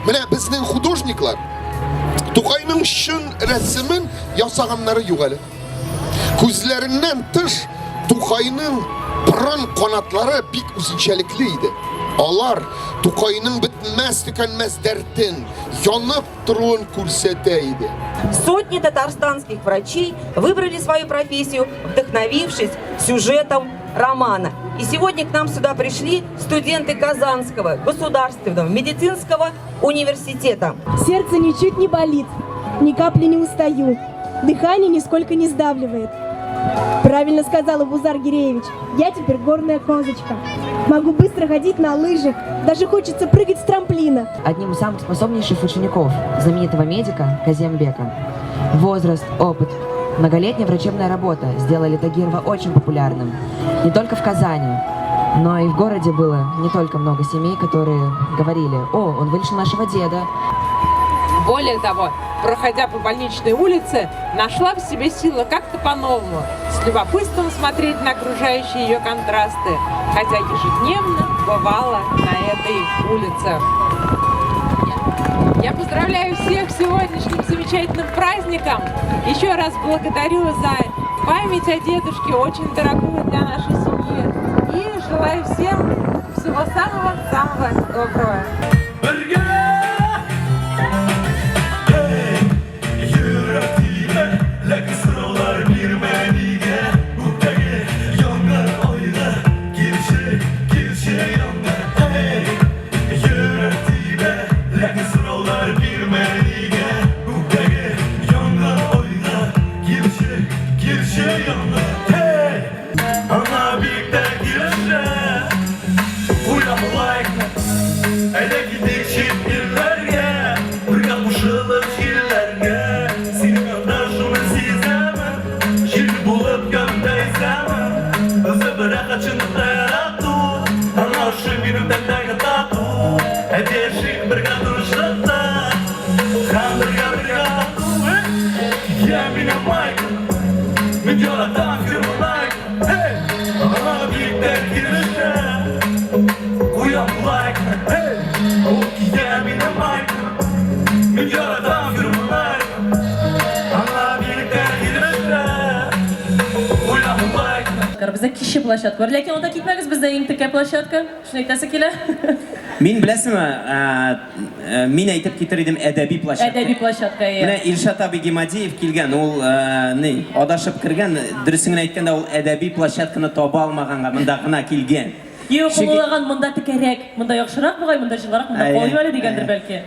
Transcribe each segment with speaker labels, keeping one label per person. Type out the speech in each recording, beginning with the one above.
Speaker 1: Mine bizning hudojniklar To'qayning shun rasmin yasaganlari yo'q hali. Ko'zlaridan tish To'qayning biron qanotlari bik o'zgachalikli edi. Ular To'qayning bitmas tukanmas dardin yonib turgan ko'rsataydi.
Speaker 2: Сотни татарстанских врачей выбрали свою профессию, вдохновившись сюжетом романа. И сегодня к нам сюда пришли студенты Казанского государственного медицинского университета.
Speaker 3: Сердце ничуть не болит, ни капли не устаю, дыхание нисколько не сдавливает. Правильно сказала Бузар Гиреевич, я теперь горная козочка. Могу быстро ходить на лыжах, даже хочется прыгать с трамплина.
Speaker 4: Одним из самых способнейших учеников знаменитого медика Казембека. Возраст, опыт, многолетняя врачебная работа сделали Тагирова очень популярным. Не только в Казани, но и в городе было не только много семей, которые говорили: «О, он вылечил нашего деда».
Speaker 5: Более того, проходя по больничной улице, нашла в себе силы как-то по-новому, с любопытством смотреть на окружающие ее контрасты, хотя ежедневно бывала на этой улице. Я поздравляю всех с сегодняшним замечательным праздником. Еще раз благодарю за память о дедушке, очень дорогую для нашей семьи. И желаю всем всего самого-самого доброго.
Speaker 6: Bizda kishi plashatka bor, lekin unda ketmaymiz, bizda eng tika plashatka. Shuni aytasiz kelar.
Speaker 7: Men bilasizmi, men aytib ketar edim adabiy plashatka.
Speaker 6: Adabiy plashatka.
Speaker 7: Mana Ilshod Abigimadiyev kelgan, u adashib kirgan, durustini aytganda u adabiy plashatkani topa olmaganga bundaqina kelgan.
Speaker 6: Yo'q, qo'llagan bunda tikarak, bunda yaxshiroq bo'lgay, bunda jiloq, bunda qo'yvali degandir balki.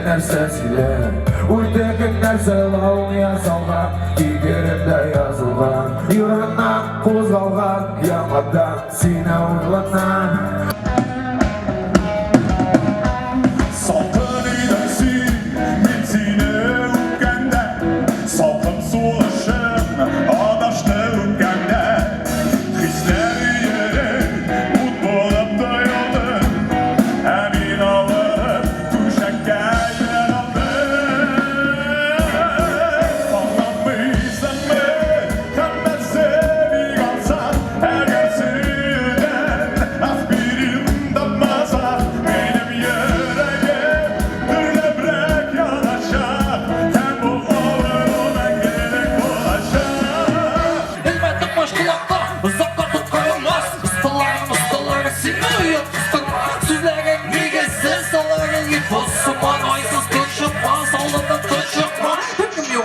Speaker 8: Narsa siler, uydaki narsalar yazılgan, kigirimde yazılgan, yüreğimden kozgalgan, yamadan seni uygulanan. Salkın idersin, ben seni öpkende, salkın sulaşım, adaşlı öpkende, hisleri yere, mutlu olup dayaldın, emin alırım, tuşakken. Her gün sürüden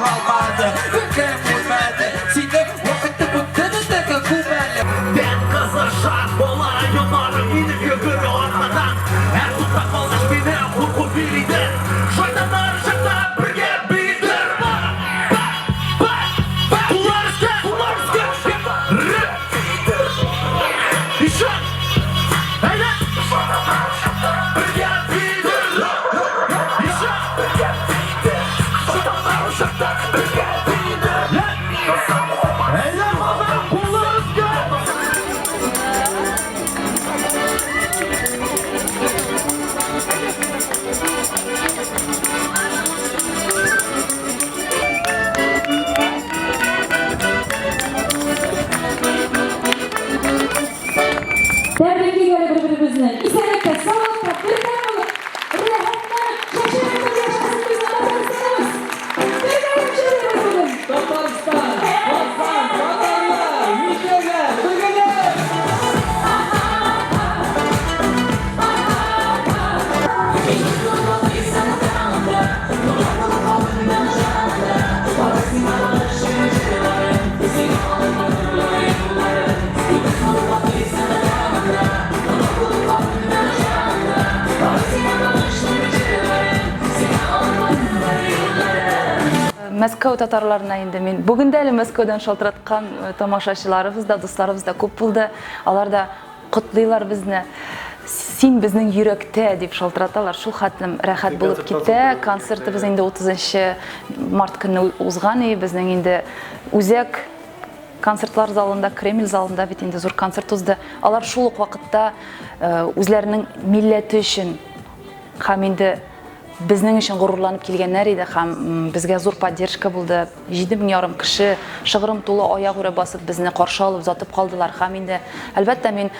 Speaker 9: kalmadı Öküm bilmedi Seni vakitte bıktını tıkı kumeli Ben kızı şart olayım arım inip yükürü ortadan Her tutak olmuş beni kurku biriydi Şeytanlar ışıkta birge bildir Kullar üstü İşan Hele birge bildir İşan Şeytanlar ışıkta birge bildir Hele kullar üstü
Speaker 6: Tebrik ediyorum birbirimizi. İsa'nın sağlıkla birden olup rahatla şaşırtıp yaşasın biz Tatarsınız. Birden yaşayalım. Tatarstan, Tatarlar, Müşevler, Bölgeler.
Speaker 10: Мәскәү татарларына инде мин бүген дә әле Мәскәүдән шалтыраткан тамашачыларыбыз да, дусларыбыз да күп булды. Алар да котлыйлар безне. Син безнең йөрәктә дип шалтыраталар. Шул хәтлем рәхәт булып китә. Концертыбыз инде 30 март көнне узган и безнең инде үзәк концертлар залында, Кремль залында бит инде зур концерт узды. Алар шул ук вакытта үзләренең милләте өчен һәм инде безнең өчен горурланып килгәннәр иде һәм безгә зур поддержка булды. 7,5 кеше шыгрым тулы аяк үрә басып безне каршы алып затып калдылар. Һәм инде әлбәттә мин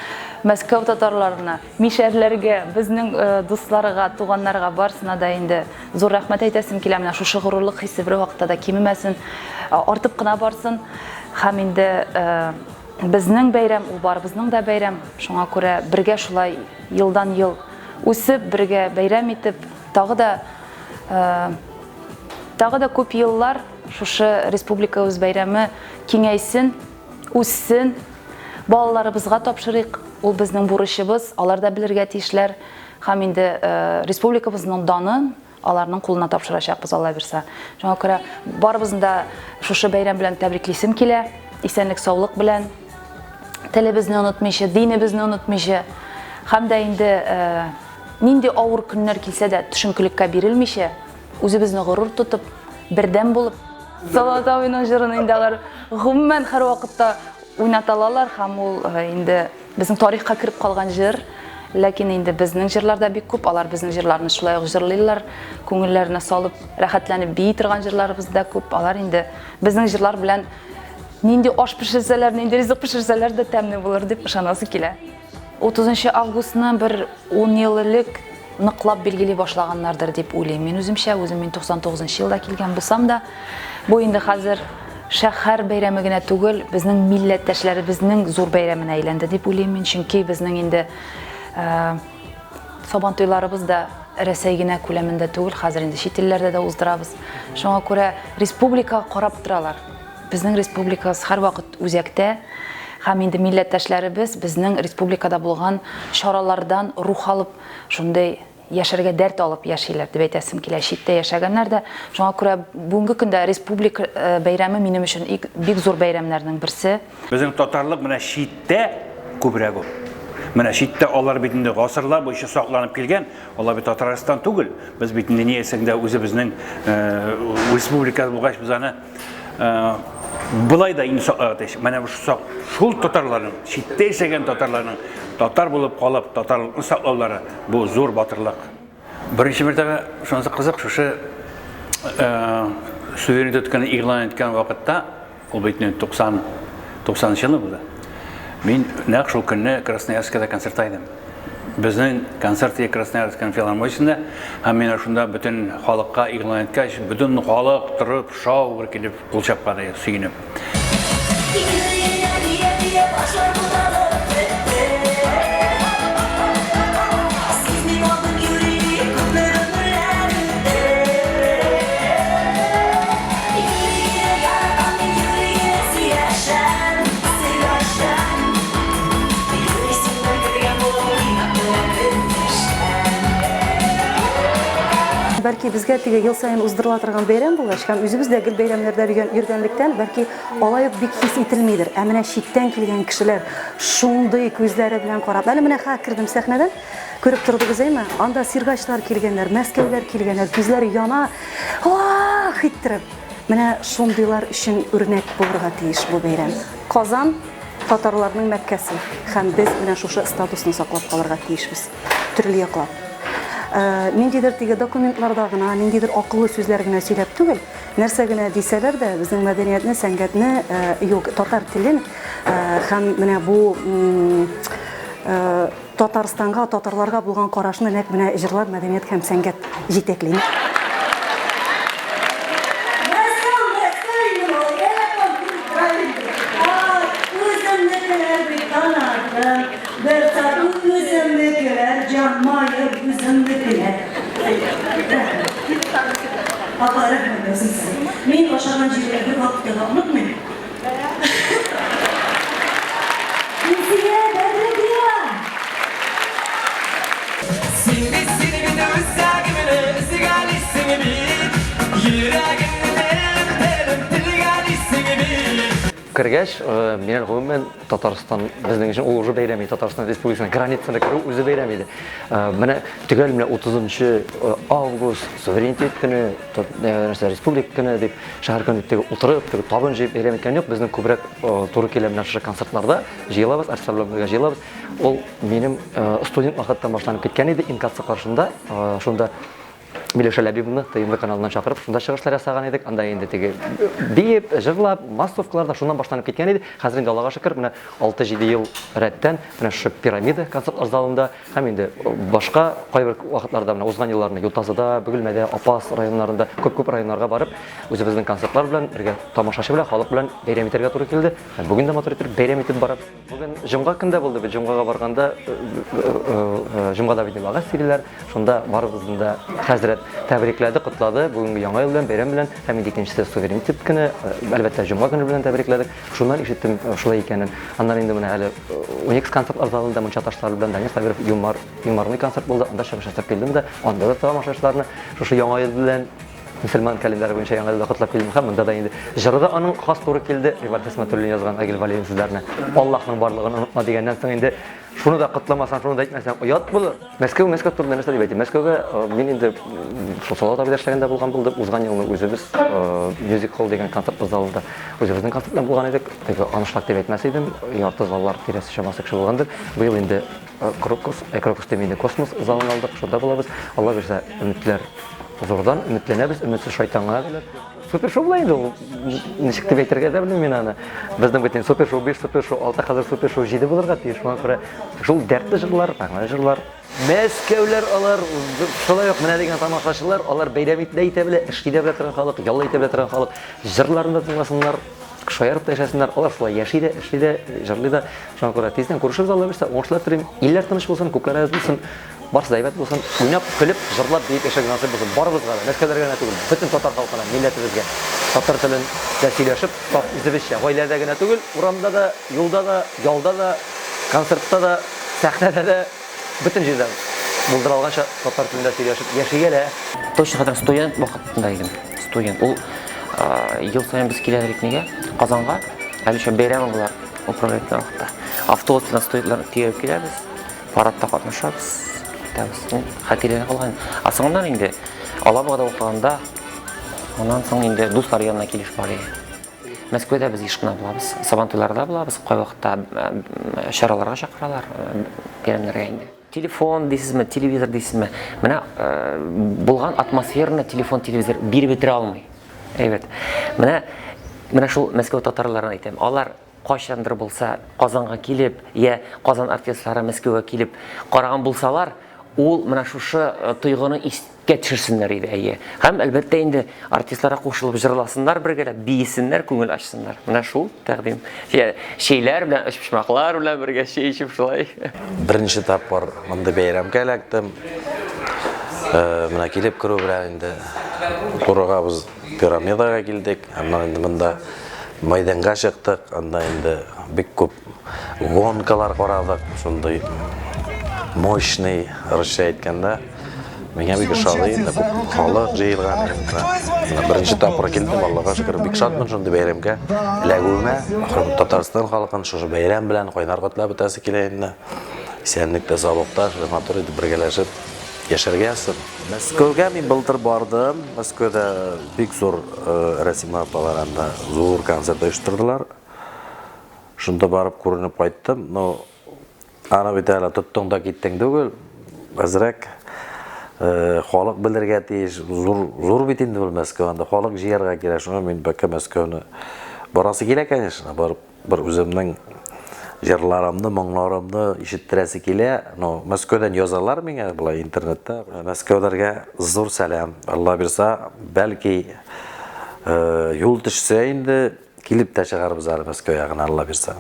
Speaker 10: Мәскәү татарларына, мишәрләргә, безнең дусларга, туганнарга барсына да инде зур рәхмәт әйтәсем килә. Менә шушы горурлык хисе бер вакытта да кимемәсен, артып кына барсын. Һәм инде безнең бәйрәм, ул барыбызның да бәйрәм. Шуңа күрә бергә шулай елдан ел үсеп, бергә бәйрәм итеп, тагы да күп еллар шушы республика үз бәйрәме киңәйсен, үссен, балаларыбызга тапшырыйк. Ул безнең бурычыбыз, алар да белергә тиешләр. Һәм инде республикабызның данын аларның кулына тапшырачакбыз, Алла бирсә. Шуңа күрә барыбызны да шушы бәйрәм белән тәбриклисем килә. Исәнлек, саулык белән, телебезне онытмыйча, динебезне онытмыйча. Һәм дә инде нинди авыр көннәр килсә дә төшенкелеккә бирелмичә, үзебезне горур тотып, бердәм булып, Салатовның җырын инде алар гомумән һәр вакытта уйнаталар һәм ул инде безнең тарихка кирип калган җыр. Ләкин инде безнең җырларда бик күп, алар безнең җырларны шулай ук җырлыйлар, күңелләренә салып, рәхәтләнеп бии торган җырларыбыз да күп. Алар инде безнең җырлар белән нинди аш пешерсәләр, нинди ризык пешерсәләр дә тәмле булыр дип ышанасы килә. 30 августны бер 10 ел элек ныклап билгели башлаганнардыр дип уйлыйм. Мин үземчә, мин 99 елда килгән булсам да, бу инде хәзер шәһәр бәйрәме генә түгел, безнең милләттәшләребезнең зур бәйрәменә әйләнде дип уйлыйм мин, чөнки безнең инде Сабан туйларыбыз да Рәсәй генә күләмендә түгел, хәзер инде чит илләрдә дә уздырабыз. Шуңа күрә республикага карап торалар. Безнең республикабыз һәр вакыт үзәктә. Һәм инде милләттәшләребез безнең республикада булган чаралардан рух алып, шундый яшәргә дәрт алып яшиләр дип әйтәсем килә, читтә яшәгәннәр дә. Шуңа күрә бүгенге көндә республика бәйрәме минем өчен бик зур бәйрәмнәрнең берсе.
Speaker 11: Безнең татарлык менә читтә күбрәк ул. Менә читтә алар бит инде гасырлар буенча сакланып килгән, алар бит Татарстан түгел. Без бит инде ниесендә үзебезнең республика булгач без аны Булай да инде менә шул татарларның, читтә яшәгән татарларның татар булып калып, татарлыкны саклаулары бу зур батырлык. Беренче мәртәбә шунысы кызык, шушы суверенитетны игълан иткән вакытта, ул бит 90 елы булды. Мин нәкъ шул көнне Красноярскида концерт айдым. Безнең концертта Красноярск филармониясендә, һәм мин шунда бөтен халыкка игълан иткәч, бөтен халык торып, шау килеп, кул чапканы сөйнеп.
Speaker 12: бәлки безгә теге ел сайын уздырыла торган бәйрәм булгач һәм үзебез дә гел бәйрәмнәрдә йөргәнлектән бәлки алай ук бик хис ителмидер. Ә менә читтән килгән кешеләр шундый күзләре белән карап, әле менә ха кирдем сәхнәдән, күреп тордыгыз әйме? Анда сиргачлар килгәннәр, Мәскәүләр килгәннәр, күзләре яна. Ах, иттереп. Менә шундыйлар өчен үрнәк булырга тиеш бу бәйрәм. Казан татарларның Мәккәсе һәм без менә шушы статусны саклап калырга тиешбез. Төрле яклап. Ниндидер теге документларда гына, ниндидер акыллы сүзләр генә сөйләп түгел, нәрсә генә дисәләр дә безнең мәдәниятне, сәнгатьне, татар телен һәм менә бу Татарстанга, татарларга булган карашны нәкъ менә җырлар, мәдәният һәм сәнгать җитәкли. Мен башлаган җирләргә вакытта онытмыйм.
Speaker 13: Кергәч, менә гомумән Татарстан безнең өчен ул уже бәйрәм иде. Татарстан Республикасының границасына керү үзе бәйрәм иде. Менә төгәл менә 30 август суверенитет көне, республика көне дип шәһәр көнлектәге утырып, табын җыеп бәйрәм иткән юк. Безнең күбрәк туры килә менә шушы концертларда җыелабыз, артистлар белән җыелабыз. Ул минем студент вакыттан башланып киткән иде инкасса каршында. Шунда Милеша Ләбибовны ТМВ каналынан чакырып, шунда чыгышлар ясаган идек. Анда инде теге биеп, җырлап, массовкаларда шуннан башланып киткән иде. Хәзер инде Аллага шөкер, менә 6-7 ел рәттән менә шу пирамида концерт залында һәм инде башка кайбер вакытларда менә узган елларны Ютазыда, Бөгелмәдә, Апас районнарында күп районнарга барып, үзебезнең концертлар белән бергә тамашачы белән, халык белән бәйрәм итәргә туры килде. Һәм бүген дә матур итеп бәйрәм итеп барып. Бүген җомга көндә булды. Без җомгага барганда җомгада бит вагыз сөйлиләр. Шунда барыбызны да хәзрәт тәбрикләде, котлады. Бүгенге яңа ел белән, бәйрәм белән, һәм икенчесе суверенитет көне, әлбәттә җомга көне белән тәбрикләдек. Шуннан ишеттем шулай икәнен. Аннан инде менә әле Уникс концерт залында мунча ташлар белән Данис Сабиров юморный концерт булды. Анда чыгыш ясап килдем дә, анда да тамашачыларны шушы яңа ел белән мөселман календаре буенча яңа елда котлап килдем. Һәм монда да инде җырда аның хас туры килде. Рибат Хисмәтуллин язган Агил Валиев сүзләрне. Аллаһның барлыгын онытма дигәннән соң инде шуны да котламасаң, шуны да әйтмәсәң, оят булыр. Мәскәү турында нәрсә дип әйтим? Мәскәүгә мин инде Салават абыда эшләгәндә булган булды. Узган елны үзебез Music Hall дигән концерт залында үзебезнең концертлар булган идек. Анышлак дип әйтмәс идем. Ярты заллар тирәсе чамасы кеше булгандыр. Бу ел инде Крокус демейді космос залын алдық. Шунда булабыз. Алла бирсә, өметләр зурдан, өметләнәбез, өметсез шайтанга келер. Супер шоу була инде ул. Ничек дип әйтергә дә белмим мин аны. Безнең бит супер шоу 5, супер шоу 6, хәзер супер шоу 7 булырга тиеш. Шуңа күрә шул дәртле җырлар, аңлы җырлар. Мәскәүләр алар шулай ук менә дигән тамашачылар, алар бәйрәм итә белә, эш итә белә торган халык, ялла итә белә торган халык, җырларны тыңласыннар, шаярып та яшәсеннәр. Алар шулай яши дә, эшли дә, җырлый да. Шуңа күрә тиздән күрешеп Алла бирсә, уңышлар телим. Илләр тыныч булсын, күкләр әз булсын. Барсы да әйбәт булсын, уйнап, көлеп, җырлап дип яшәгән насыйп булсын. Барыбызга да, Мәскәүләргә генә түгел, бөтен татар халкына, милләтебезгә. Татар телен дә сөйләшеп, үзебезчә, гаиләдә генә түгел, урамда да, юлда да, ялда да, концертта да, сәхнәдә дә, бөтен җирдә булдыра алганча татар телендә сөйләшеп яшигәлә.
Speaker 14: Точно хәзер студент вакытында идем. Студент. Ул ел сайын без киләдек нигә? Казанга. Әле шул бәйрәм булар, управление вакытта. Автобус белән студентлар тиеп киләбез. Парадта катнашабыз. Хатирәне калган. Асыңнан инде Алабугада укыганда, оннан соң инде дуслар янына килеш барый. Мәскәүдә без ишкына булабыз, Сабантуйларда булабыз, кай вакытта чараларга чакыралар, бәйрәмнәргә инде. Телефон дисезме, телевизор дисезме, менә булган атмосфераны телефон, телевизор биреп бетерә алмый. Әйбәт. Менә шул Мәскәү татарларына әйтәм. Алар кайчандыр булса Казанга килеп, я Казан артистлары Мәскәүгә килеп караган булсалар, ул менә шушы тойгыны искә төшерсеннәр иде, әйе. Һәм әлбәттә инде артистларга кушылып җырласыннар, бергә биесеннәр, күңел ачсыннар. Менә шул тәкъдим. Шейләр белән, эшпишмаклар белән бергә шей ичеп шулай.
Speaker 15: Беренче тапкыр монда бәйрәмгә эләктем. Менә килеп керү белән инде турыга без пирамидага килдек. Аннан инде монда мәйданга чыктык. Анда инде бик күп гонкалар карадык. Шундый мощный, русча әйткәндә, Меңә бик шатлы инде. Халык җыелган инде. Беренче тапкыр килдем, Аллага шөкер, бик шатмын шундый бәйрәмгә. Эләгүемә, Татарстан халкын шушы бәйрәм белән кайнар котлап үтәсе килә инде. Исәнлектә, саулыкта, матур итеп бергәләшеп яшәргәсен. Мәскәүгә мин былтыр бардым. Мәскәүдә бик зур Рәсим апаларында зур концерт оештырдылар. Шунда барып күренеп кайттым. Но аны бит әле тоттың да киттең түгел. Әзрәк халык белергә тиеш, зур бит инде ул Мәскәүдә. Халык җыярга кирәк. Шуңа мин бәкә Мәскәүне барасы килә, конечно. Барып бер үземнең җырларымны, моңларымны ишеттерәсе килә. Но Мәскәүдән язалар миңа булай интернетта. Мәскәүләргә зур сәлам. Алла бирсә, бәлки юл төшсә инде килеп тә чыгарбыз әле Мәскәүгә генә, Алла бирсә.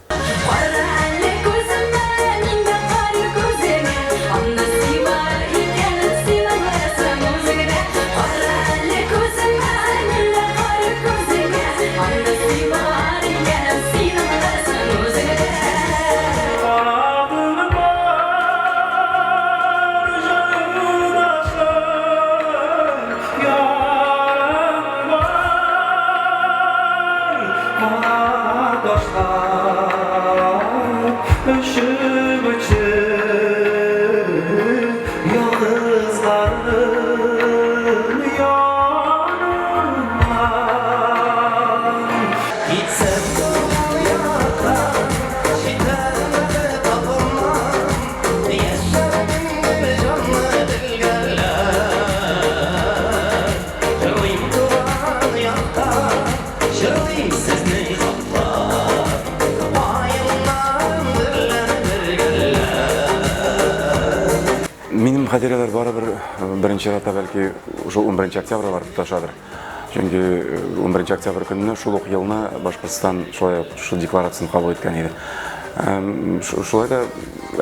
Speaker 16: Хатирәләр барыбер беренче рата бәлки ушул 11 октябрь барып ташадыр. Чөнки 11 октябрь көнне шул ук елны Башкортстан шул декларацияны кабул иткән иде. Шулай да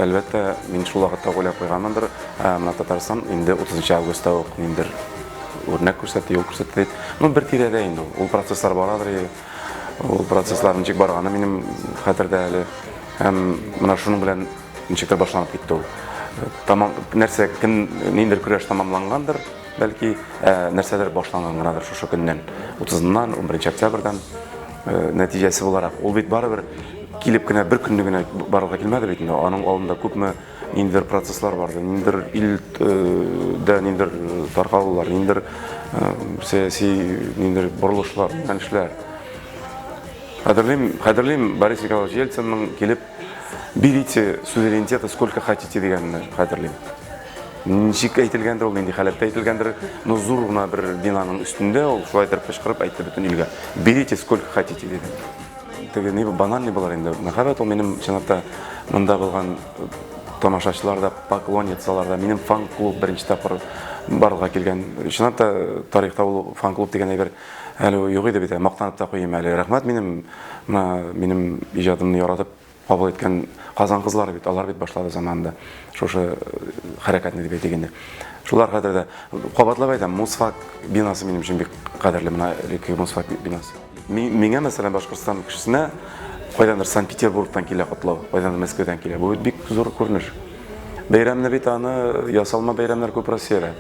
Speaker 16: әлбәттә мин шул вакытта уйлап куйганмындыр, менә Татарстан инде 30 августта ук ниндер үрнәк күрсәтте, юл күрсәтте. Ну бер тирәдә инде ул процесслар барадыр. Ул процесслар ничек барганы минем хәтердә әле. Һәм менә шуның белән ничектер башланып китте ул. Тамам нәрсә көн ниндер көрәш тамамлангандыр, бәлки нәрсәләр башланган гынадыр шушы көннән 30-ннан 11 октябрьдән нәтиҗәсе буларак. Ул бит барыбер килеп кенә бер көнне генә барлыкка килмәде бит инде. Аның алдында күпме ниндер процесслар барды, ниндер илдә ниндер таркалулар, ниндер сәяси ниндер борылышлар, эшләр. Хәтерлим Борис Николаевич Ельцинның килеп берите суверенитета сколько хотите дигәнне хәтерлим. Ничек әйтелгәндер ул, нинди халәттә әйтелгәндер, но зур гына бер бинаның үстендә ул шулай итеп кычкырып әйтте бөтен илгә. Берите сколько хотите диде. Теге ни банальный булар инде. Мәхәббәт ул минем чынлыкта монда булган тамашачыларда, поклонницаларда, минем фан-клуб беренче тапкыр барлыкка килгән. Чынлыкта тарихта ул фан-клуб дигән әйбер әле юк иде бит. Мактанып та куйым әле. Рәхмәт минем иҗадымны яратып кабул иткән Казан кызлары бит, алар бит башлады заманында. Шушы хәрәкәтне дип әйтгәндә. Шулар хәтердә кабатлап әйтәм, Мусфак бинасы минем өчен бик кадерле, менә Мусфак бинасы. Миңа мәсәлән Башкортстан кешесенә кайдандыр Санкт-Петербургтан килә котлау, кайдандыр Мәскәүдән килә. Бу бик зур күренеш. Бәйрәмне бит аны ясалма бәйрәмнәр күп Россиядә.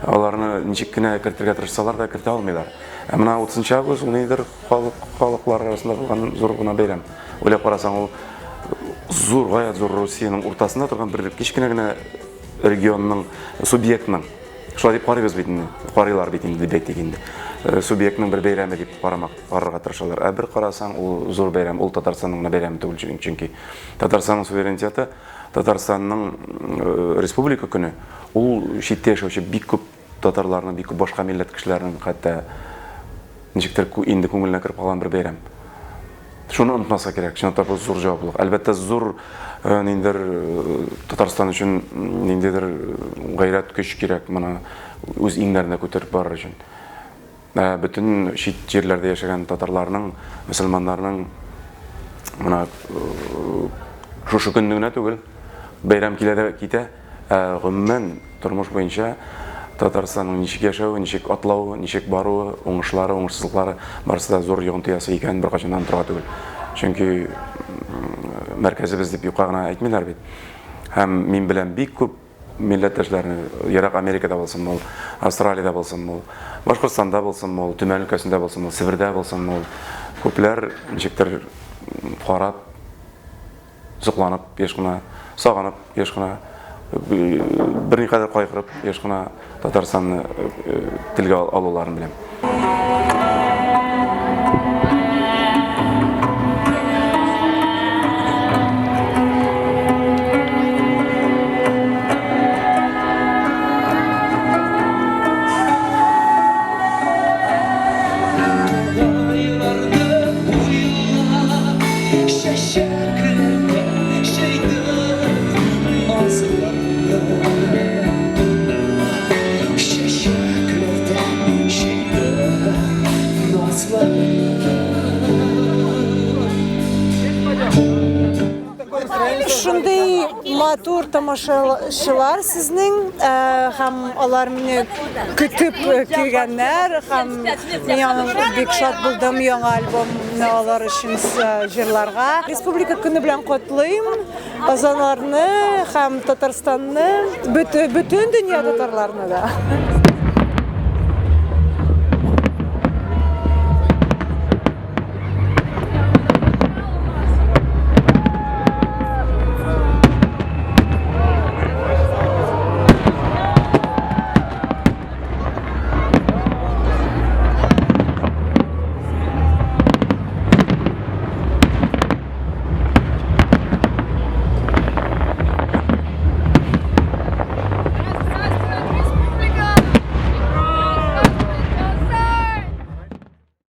Speaker 16: Аларны ничек кенә кертергә тырышсалар да кертә алмыйлар. Ә менә 30 август ул нидер халыклар арасында булган зур гына бәйрәм. Уйлап карасаң, ул зур, гаять зур Россиянең уртасында торган бер кичкенә генә регионның субъектның. Шулай дип карыйбыз бит инде. Карыйлар бит инде дип әйтик инде. Субъектның бер бәйрәме дип карарга тырышалар. Ә бер карасаң, ул зур бәйрәм, ул Татарстанның бәйрәме түгел, чөнки Татарстанның суверенитеты, Татарстанның республика көне, ул читтә яшәүче бик күп татарларның, бик күп башка милләт кешеләренең хәтта ничектер инде күңеленә кереп калган бер бәйрәм. Шуны онытмаска кирәк, чынлыкта бу зур җаваплылык. Әлбәттә зур ниндер Татарстан өчен ниндидер гайрәт көч кирәк, моны үз иңнәренә күтәреп барыр өчен. Бөтен чит җирләрдә яшәгән татарларның, мөселманнарның моны шушы көнне генә түгел, бәйрәм килә дә китә, гомумән тормыш буенча Татарстанның ничек яшәүе, ничек атлауы, ничек баруы, уңышлары, уңышсызлыклары барысы да зур йогынтыясы икән беркайчаннан тора түгел. Чөнки мәркәзебез дип юка гына әйтмиләр бит. Һәм мин белән бик күп милләттәшләрне, ерак Америкада булсын ул, Австралиядә булсын ул, Башкортстанда булсын ул, Төмән өлкәсендә булсын ул, Себердә булсын ул, күпләр ничектер карап, зукланып, еш кына сагынып, еш кына берникадәр кайгырып, еш кына Татарстанны телгә алуларын беләм.
Speaker 17: Шундай матур тамашачылар сезнең, һәм алар мине көтеп килгәннәр, һәм мин бик шат булдым яңа альбомны алар өчен җырларга. Республика көне белән котлыйм Казанларны һәм Татарстанны, бөтен дөнья татарларны да.